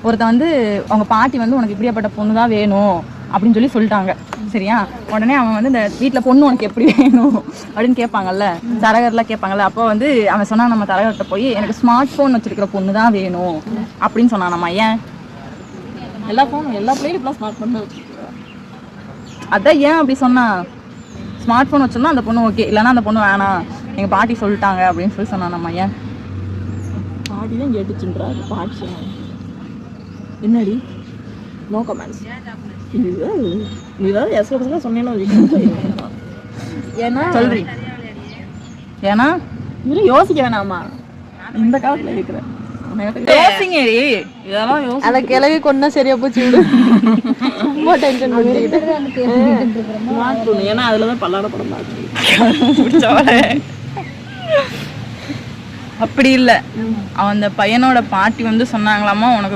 ஒருத்தன் வந்து அவங்க பாட்டி வந்து உனக்கு இப்படியாப்பட்ட பொண்ணு தான் வேணும் அப்படின்னு சொல்லிட்டாங்க. சரியா? உடனே அவன் வந்து இந்த வீட்டில் பொண்ணு உனக்கு எப்படி வேணும் அப்படின்னு கேட்பாங்கல்ல, தரகர்லாம் கேட்பாங்கல்ல. அப்போ வந்து அவன் சொன்னான், நம்ம தரகர்கிட்ட போய் எனக்கு ஸ்மார்ட் ஃபோன் வச்சிருக்கிற பொண்ணு தான் வேணும் அப்படின்னு சொன்னான். நம்ம ஏன் எல்லா பிள்ளைகளும் இப்பெல்லாம் ஸ்மார்ட் ஃபோன் அதான் ஏன் அப்படி சொன்னா? ஸ்மார்ட் ஃபோன் வச்சிருந்தா அந்த பொண்ணு ஓகே, இல்லைன்னா அந்த பொண்ணு வேணாம், எங்கள் பாட்டி சொல்லிட்டாங்க அப்படின்னு சொல்லி சொன்னான். நம்ம ஏன் பாட்டி தான் கேட்டுச்சுன்றாரு. பாட்டி சொன்னாங்க என்னடி நோ கமெண்ட்ஸ். இதுதான் எஸ்எஸ்லாம் சொன்னேன்னு ஏன்னா சொல்றீ ஏன்னா இதெல்லாம் யோசிக்க வேணாமா? இந்த காலத்துல இருக்கிறேன் யோசிங்கடி, இதெல்லாம் அதை கிளவி கொண்டா சரியா போச்சு. ரொம்ப டென்ஷன் பண்ணிக்கிட்டு ஏன்னா அதுலதான் பல்லாட படம் பார்த்து அப்படி இல்லை. அவன் அந்த பையனோட பாட்டி வந்து சொன்னாங்களாமா, உனக்கு